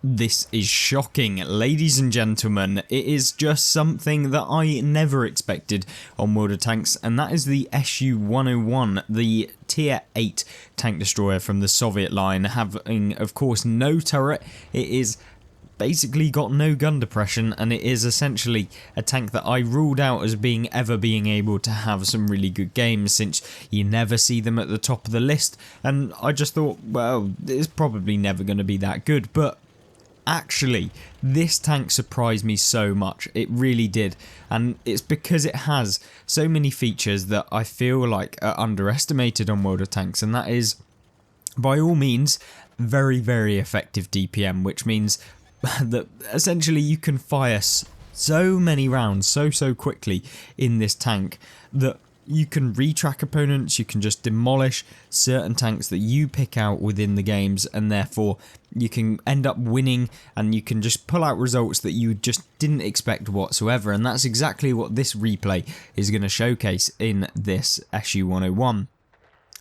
This is shocking, ladies and gentlemen. It is just something that I never expected on World of Tanks, and that is the Su-101, the Tier 8 tank destroyer from the Soviet line, having, of course, no turret. It is basically got no gun depression, and it is essentially a tank that I ruled out as ever being able to have some really good games, since you never see them at the top of the list, and I just thought, well, it's probably never going to be that good. But actually, this tank surprised me so much. It really did. And it's because it has so many features that I feel like are underestimated on World of Tanks. And that is, by all means, very, very effective DPM, which means that essentially you can fire so many rounds so quickly in this tank that you can retrack opponents, you can just demolish certain tanks that you pick out within the games, and therefore you can end up winning, and you can just pull out results that you just didn't expect whatsoever. And that's exactly what this replay is going to showcase in this Su-101.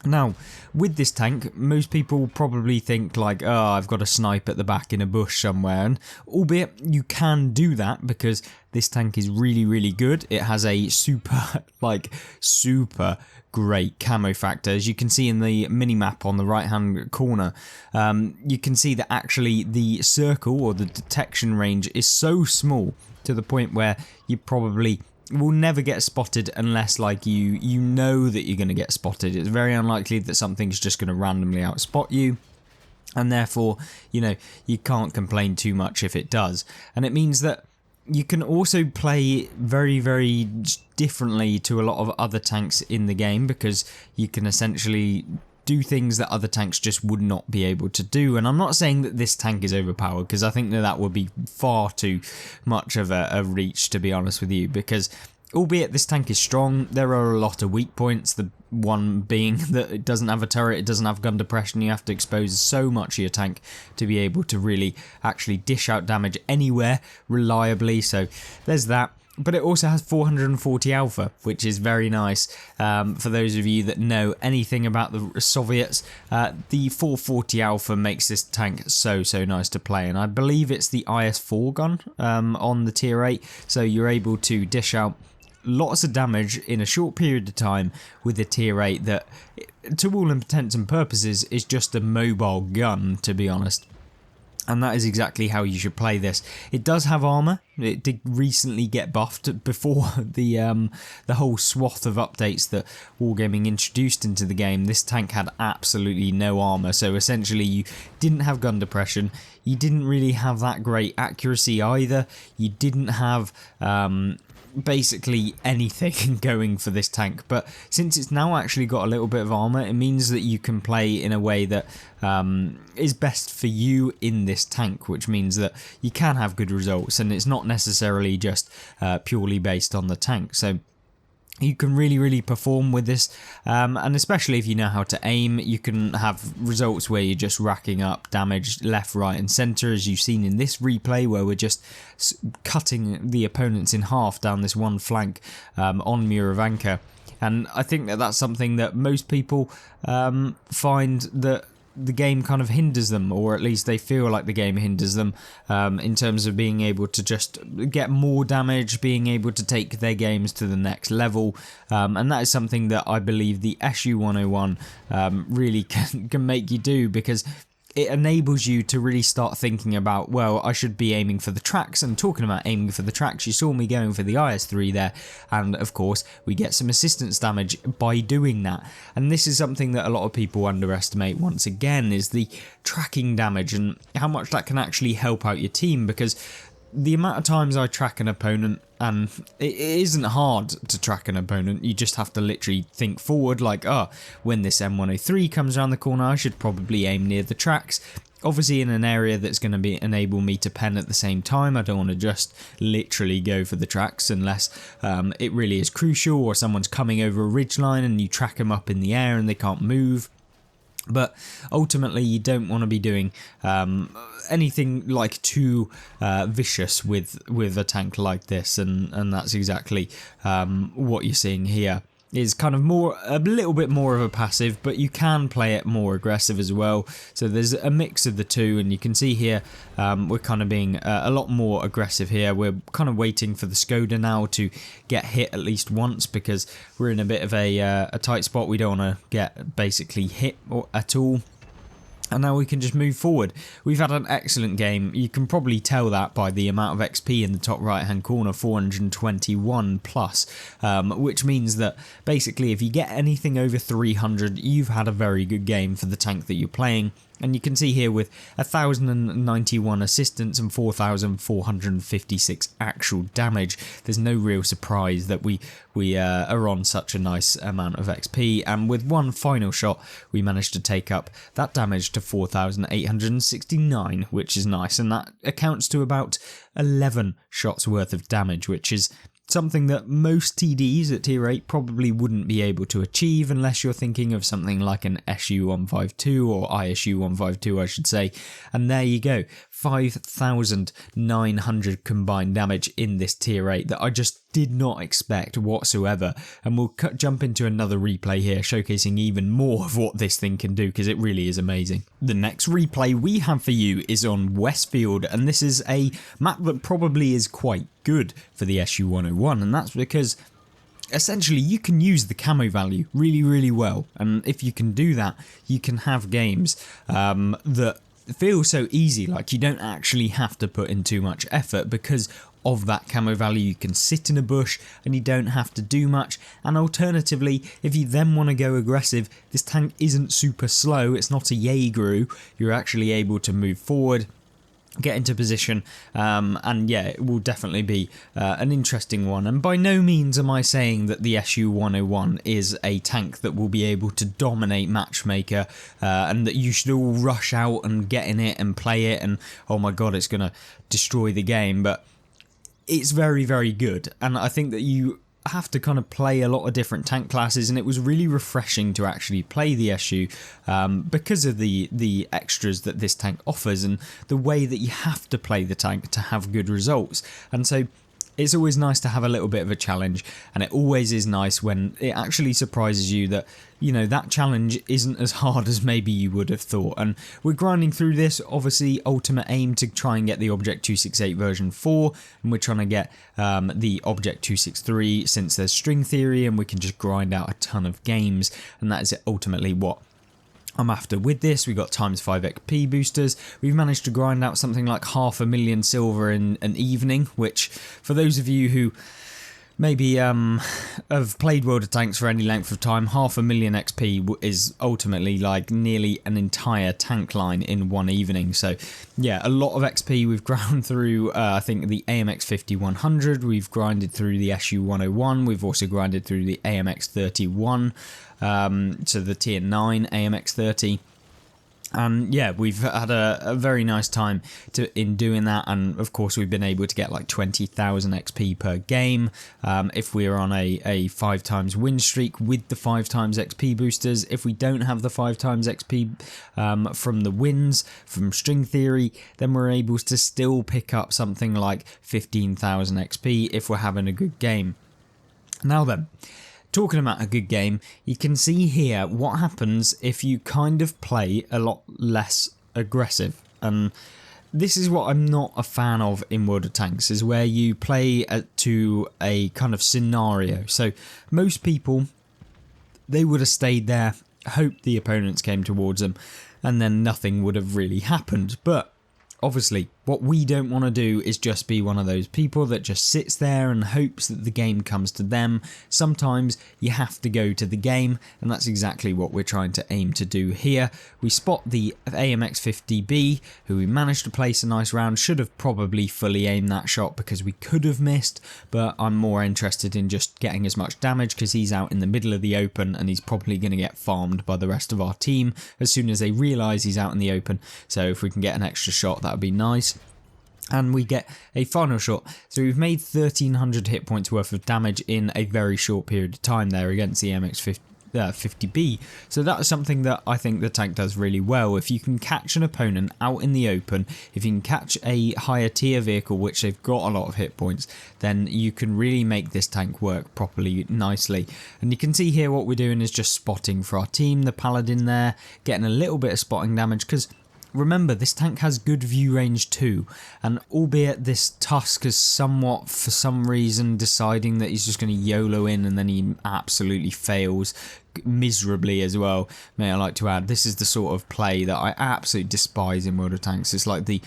Now, with this tank, most people probably think like, oh, I've got a snipe at the back in a bush somewhere, and albeit you can do that because this tank is really, really good. It has a super great camo factor. As you can see in the mini-map on the right-hand corner, you can see that actually the circle or the detection range is so small to the point where you probably will never get spotted unless like you know that you're going to get spotted. It's very unlikely that something's just going to randomly outspot you, and therefore, you know, you can't complain too much if it does. And it means that you can also play very, very differently to a lot of other tanks in the game, because you can essentially do things that other tanks just would not be able to do. And I'm not saying that this tank is overpowered, because I think that would be far too much of a reach, to be honest with you, because albeit this tank is strong, there are a lot of weak points. The one being that it doesn't have a turret, it doesn't have gun depression. You have to expose so much of your tank to be able to really actually dish out damage anywhere reliably. So there's that. But it also has 440 alpha, which is very nice. For those of you that know anything about the Soviets, the 440 alpha makes this tank so nice to play. And I believe it's the IS-4 gun on the tier 8, so you're able to dish out lots of damage in a short period of time with the tier 8 that, to all intents and purposes, is just a mobile gun, to be honest. And that is exactly how you should play this. It does have armor. It did recently get buffed before the whole swath of updates that Wargaming introduced into the game. This tank had absolutely no armor, so essentially you didn't have gun depression. You didn't really have that great accuracy either. You didn't have basically anything going for this tank. But since it's now actually got a little bit of armor, it means that you can play in a way that is best for you in this tank, which means that you can have good results, and it's not necessarily just purely based on the tank. So you can really perform with this, and especially if you know how to aim, you can have results where you're just racking up damage left, right and centre, as you've seen in this replay, where we're just cutting the opponents in half down this one flank on Muravanka. And I think that that's something that most people find that the game kind of hinders them, or at least they feel like the game hinders them in terms of being able to just get more damage, being able to take their games to the next level, and that is something that I believe the Su-101 really can make you do, because it enables you to really start thinking about, well, I should be aiming for the tracks. And talking about aiming for the tracks, you saw me going for the IS-3 there, and of course we get some assistance damage by doing that. And this is something that a lot of people underestimate once again, is the tracking damage and how much that can actually help out your team, because the amount of times I track an opponent, and it isn't hard to track an opponent, you just have to literally think forward like, oh, when this M103 comes around the corner, I should probably aim near the tracks. Obviously in an area that's going to enable me to pen at the same time. I don't want to just literally go for the tracks unless it really is crucial, or someone's coming over a ridgeline and you track them up in the air and they can't move. But ultimately you don't want to be doing anything like too vicious with a tank like this, and that's exactly what you're seeing here. is kind of a little bit more of a passive, but you can play it more aggressive as well. So there's a mix of the two, and you can see here we're kind of being a lot more aggressive here. We're kind of waiting for the Skoda now to get hit at least once, because we're in a bit of a tight spot. We don't want to get basically hit at all. And now we can just move forward. We've had an excellent game. You can probably tell that by the amount of XP in the top right hand corner, 421 plus, which means that basically if you get anything over 300, you've had a very good game for the tank that you're playing. And you can see here with 1,091 assistance and 4,456 actual damage, there's no real surprise that we are on such a nice amount of XP. And with one final shot, we managed to take up that damage to 4,869, which is nice. And that accounts to about 11 shots worth of damage, which is something that most TDs at tier 8 probably wouldn't be able to achieve unless you're thinking of something like an SU-152 or ISU-152 I should say. And there you go, 5,900 combined damage in this tier 8 that I just did not expect whatsoever. And we'll jump into another replay here showcasing even more of what this thing can do, because it really is amazing. The next replay we have for you is on Westfield, and this is a map that probably is quite good for the SU-101, and that's because essentially you can use the camo value really well, and if you can do that, you can have games that feel so easy, like you don't actually have to put in too much effort because of that camo value. You can sit in a bush and you don't have to do much. And alternatively, if you then want to go aggressive, this tank isn't super slow, it's not a Jaeger, you're actually able to move forward, get into position, and yeah, it will definitely be an interesting one. And by no means am I saying that the SU-101 is a tank that will be able to dominate Matchmaker, and that you should all rush out and get in it and play it and oh my god, it's gonna destroy the game. But it's very good, and I think that you have to kind of play a lot of different tank classes, and it was really refreshing to actually play the SU because of the extras that this tank offers and the way that you have to play the tank to have good results. And so it's always nice to have a little bit of a challenge, and it always is nice when it actually surprises you that, you know, that challenge isn't as hard as maybe you would have thought. And we're grinding through this, obviously ultimate aim to try and get the Object 268 version 4, and we're trying to get the Object 263 since there's string theory, and we can just grind out a ton of games, and that is ultimately what I'm after. With this, we got ×5 XP boosters. We've managed to grind out something like 500,000 silver in an evening, which for those of you who maybe have played World of Tanks for any length of time, 500,000 XP is ultimately like nearly an entire tank line in one evening. So yeah, a lot of XP. We've ground through I think the AMX 5100, we've grinded through the SU-101, we've also grinded through the AMX 31, to the tier 9 AMX 30. And yeah, we've had a very nice time in doing that, and of course we've been able to get like 20,000 XP per game if we're on a 5 times win streak with the 5 times XP boosters. If we don't have the 5 times XP from the wins from string theory, then we're able to still pick up something like 15,000 XP if we're having a good game. Now then, talking about a good game, you can see here what happens if you kind of play a lot less aggressive. And this is what I'm not a fan of in World of Tanks, is where you play to a kind of scenario. So most people, they would have stayed there, hoped the opponents came towards them, and then nothing would have really happened. But obviously, what we don't want to do is just be one of those people that just sits there and hopes that the game comes to them. Sometimes you have to go to the game, and that's exactly what we're trying to aim to do here. We spot the AMX 50B, who we managed to place a nice round. Should have probably fully aimed that shot because we could have missed, but I'm more interested in just getting as much damage because he's out in the middle of the open and he's probably going to get farmed by the rest of our team as soon as they realise he's out in the open. So if we can get an extra shot, that would be nice. And we get a final shot. So we've made 1,300 hit points worth of damage in a very short period of time there against the 50B. So that's something that I think the tank does really well. If you can catch an opponent out in the open, if you can catch a higher tier vehicle which they've got a lot of hit points, then you can really make this tank work properly nicely. And you can see here what we're doing is just spotting for our team, the paladin there, getting a little bit of spotting damage, because remember, this tank has good view range too, and albeit this Tusk is somewhat, for some reason, deciding that he's just going to YOLO in, and then he absolutely fails miserably as well, may I like to add. This is the sort of play that I absolutely despise in World of Tanks. It's like the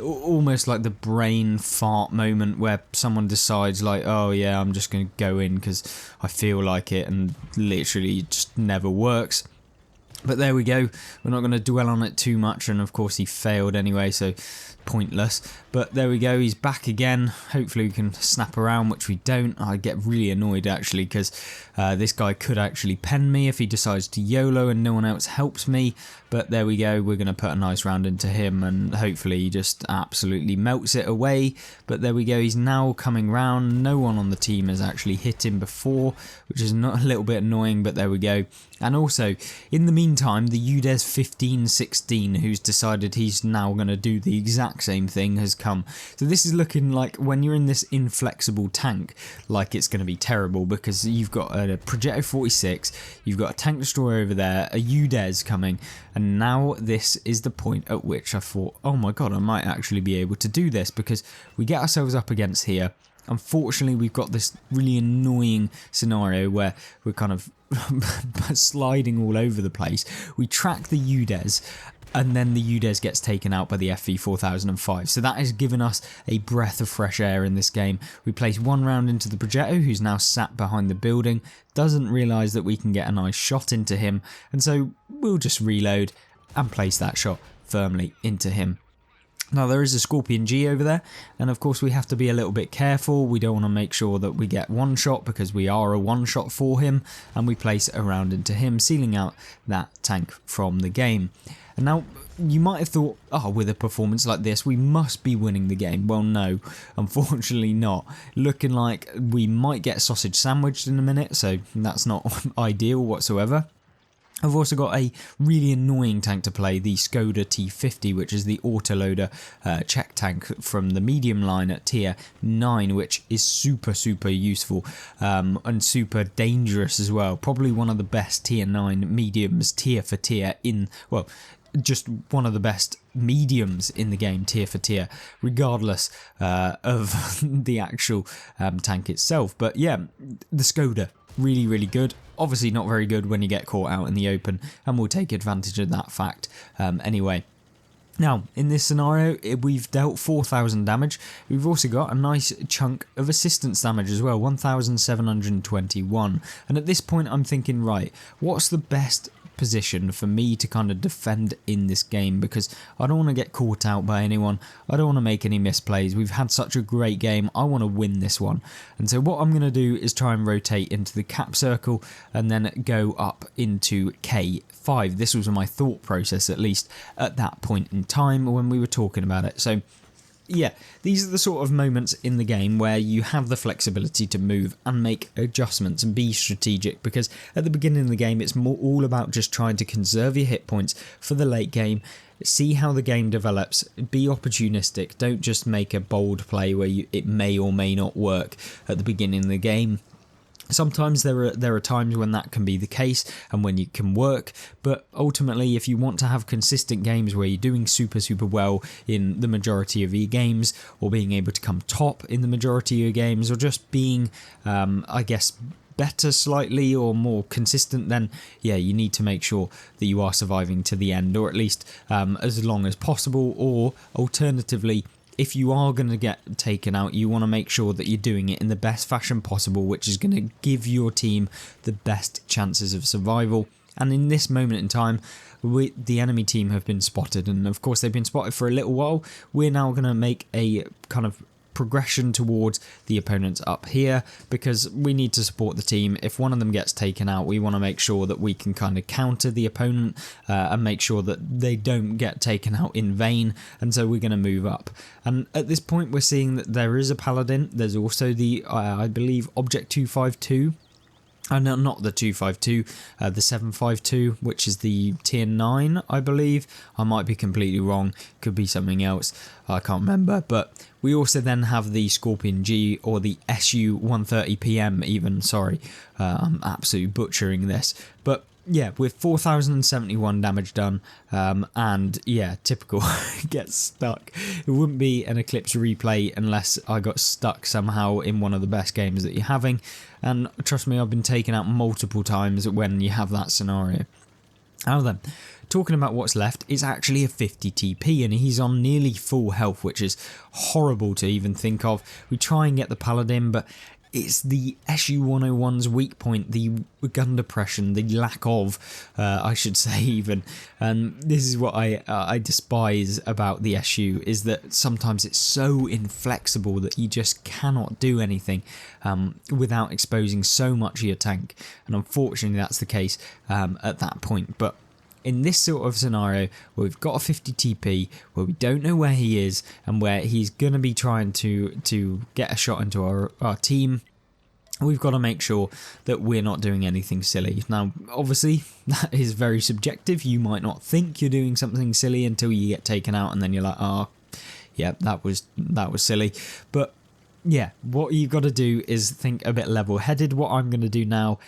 almost like the brain fart moment where someone decides like, oh yeah, I'm just going to go in because I feel like it, and literally it just never works. But there we go, we're not going to dwell on it too much, and of course he failed anyway, so pointless. But there we go, he's back again. Hopefully we can snap around, which we don't. I get really annoyed actually, because this guy could actually pen me if he decides to YOLO and no one else helps me. But there we go, we're going to put a nice round into him, and hopefully he just absolutely melts it away. But there we go, he's now coming round. No one on the team has actually hit him before, which is not a little bit annoying, but there we go. And also, in the meantime, the UDES 1516, who's decided he's now going to do the exact same thing, has come. So this is looking like, when you're in this inflexible tank, like it's going to be terrible, because you've got a Progetto 46, you've got a tank destroyer over there, a UDES coming, and now this is the point at which I thought, oh my god, I might actually be able to do this, because we get ourselves up against here. Unfortunately, we've got this really annoying scenario where we're kind of sliding all over the place. We track the UDES, and then the UDES gets taken out by the FV 4005. So that has given us a breath of fresh air in this game. We place one round into the Progetto, who's now sat behind the building, doesn't realise that we can get a nice shot into him, and so we'll just reload and place that shot firmly into him. Now there is a Scorpion G over there, and of course we have to be a little bit careful. We don't want to make sure that we get one shot, because we are a one shot for him, and we place a round into him, sealing out that tank from the game. And now you might have thought, oh, with a performance like this we must be winning the game. Well, no, unfortunately not. Looking like we might get sausage sandwiched in a minute, so that's not ideal whatsoever. I've also got a really annoying tank to play, the Skoda T50, which is the autoloader check tank from the medium line at tier 9, which is super useful and super dangerous as well. Probably one of the best tier 9 mediums, tier for tier in, well, just one of the best mediums in the game, tier for tier, regardless of the actual tank itself. But yeah, the Skoda, really good. Obviously not very good when you get caught out in the open, and we'll take advantage of that fact anyway. Now, in this scenario, we've dealt 4,000 damage. We've also got a nice chunk of assistance damage as well, 1,721. And at this point, I'm thinking, right, what's the best position for me to kind of defend in this game, because I don't want to get caught out by anyone. I don't want to make any misplays. We've had such a great game. I want to win this one. And so what I'm going to do is try and rotate into the cap circle and then go up into K5. This was my thought process, at least at that point in time when we were talking about it. So yeah, these are the sort of moments in the game where you have the flexibility to move and make adjustments and be strategic, because at the beginning of the game it's more all about just trying to conserve your hit points for the late game, see how the game develops, be opportunistic, don't just make a bold play where it may or may not work at the beginning of the game. Sometimes there are times when that can be the case and when it can work, but ultimately if you want to have consistent games where you're doing super well in the majority of your games, or being able to come top in the majority of your games, or just being, I guess, better slightly or more consistent, then yeah, you need to make sure that you are surviving to the end, or at least as long as possible. Or alternatively, if you are going to get taken out, you want to make sure that you're doing it in the best fashion possible, which is going to give your team the best chances of survival. And in this moment in time, the enemy team have been spotted, and of course they've been spotted for a little while. We're now going to make a kind of progression towards the opponents up here, because we need to support the team. If one of them gets taken out, we want to make sure that we can kind of counter the opponent and make sure that they don't get taken out in vain, and so we're going to move up. And at this point we're seeing that there is a paladin. There's also the I believe Object 252 No, not the 252, the 752, which is the tier 9, I believe. I might be completely wrong, could be something else, I can't remember. But we also then have the Scorpion G, or the SU 130PM even, sorry, I'm absolutely butchering this. But yeah, with 4,071 damage done, and yeah, typical, gets stuck. It wouldn't be an Eclipse replay unless I got stuck somehow in one of the best games that you're having, and trust me, I've been taken out multiple times when you have that scenario. Now then, talking about what's left, it's actually a 50 TP, and he's on nearly full health, which is horrible to even think of. We try and get the Paladin, but it's the SU-101's weak point, the gun depression, the lack of, I should say even, and this is what I despise about the SU, is that sometimes it's so inflexible that you just cannot do anything without exposing so much of your tank, and unfortunately that's the case at that point. But in this sort of scenario where we've got a 50 TP, where we don't know where he is and where he's going to be trying to get a shot into our team, we've got to make sure that we're not doing anything silly. Now, obviously, that is very subjective. You might not think you're doing something silly until you get taken out, and then you're like, oh, yeah, that was silly. But yeah, what you've got to do is think a bit level-headed. What I'm going to do now,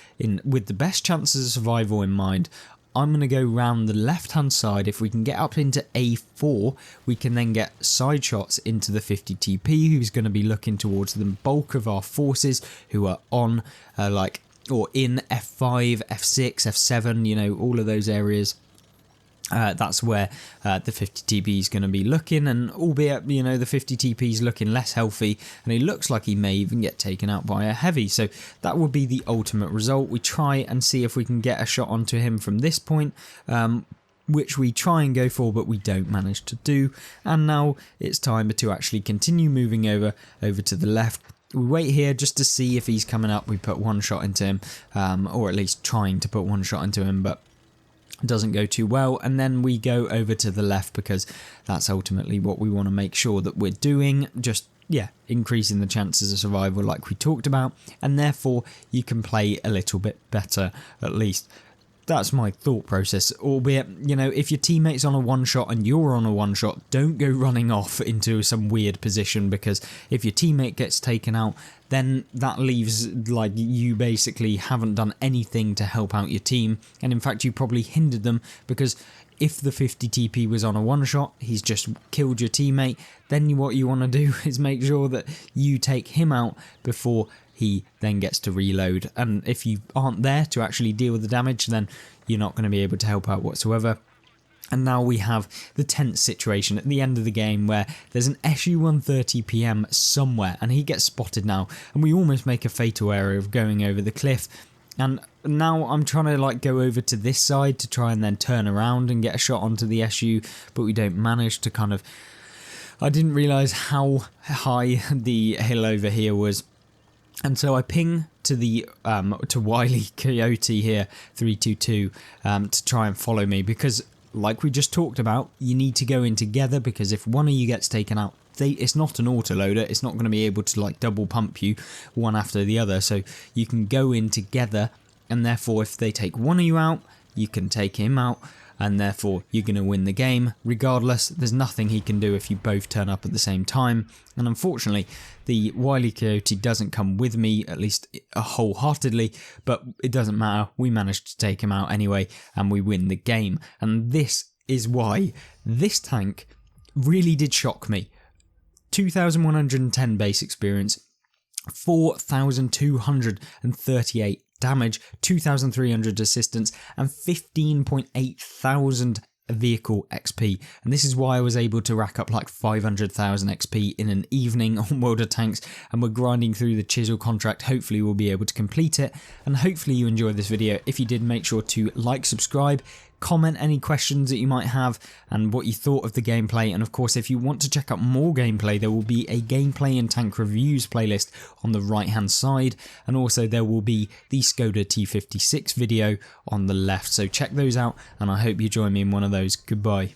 with the best chances of survival in mind, I'm going to go round the left-hand side. If we can get up into A4, we can then get side shots into the 50 TP, who's going to be looking towards the bulk of our forces who are on, or in F5, F6, F7, you know, all of those areas. That's where the 50 TP is going to be looking, and albeit, you know, the 50 TP is looking less healthy, and he looks like he may even get taken out by a heavy, so that would be the ultimate result. We try and see if we can get a shot onto him from this point, which we try and go for, but we don't manage to do. And now it's time to actually continue moving over to the left. We wait here just to see if he's coming up. We put one shot into him, or at least trying to put one shot into him, but doesn't go too well, and then we go over to the left because that's ultimately what we want to make sure that we're doing, just increasing the chances of survival like we talked about, and therefore you can play a little bit better, at least. That's my thought process, albeit, you know, if your teammate's on a one-shot and you're on a one-shot, don't go running off into some weird position, because if your teammate gets taken out, then that leaves, like, you basically haven't done anything to help out your team, and in fact you probably hindered them, because if the 50 TP was on a one-shot, he's just killed your teammate, then what you want to do is make sure that you take him out before he then gets to reload. And if you aren't there to actually deal with the damage, then you're not going to be able to help out whatsoever. And now we have the tense situation at the end of the game where there's an SU-130 PM somewhere, and he gets spotted now, and we almost make a fatal error of going over the cliff. And now I'm trying to like go over to this side to try and then turn around and get a shot onto the SU, but we don't manage to kind of... I didn't realise how high the hill over here was. And so I ping to the to Wily Coyote here, 322, to try and follow me, because like we just talked about, you need to go in together, because if one of you gets taken out, it's not an autoloader, it's not going to be able to like double pump you one after the other, so you can go in together, and therefore if they take one of you out, you can take him out, and therefore you're going to win the game. Regardless, there's nothing he can do if you both turn up at the same time, and unfortunately the Wily Coyote doesn't come with me, at least wholeheartedly, but it doesn't matter, we managed to take him out anyway, and we win the game. And this is why this tank really did shock me. 2,110 base experience, 4,238 damage, 2,300 assistance, and 15.8 thousand vehicle XP. And this is why I was able to rack up like 500,000 XP in an evening on World of Tanks, and we're grinding through the Chisel contract. Hopefully we'll be able to complete it, and hopefully you enjoyed this video. If you did, make sure to like, subscribe, comment any questions that you might have and what you thought of the gameplay. And of course, if you want to check out more gameplay, there will be a gameplay and tank reviews playlist on the right hand side, and also there will be the Skoda T56 video on the left, so check those out, and I hope you join me in one of those. Goodbye.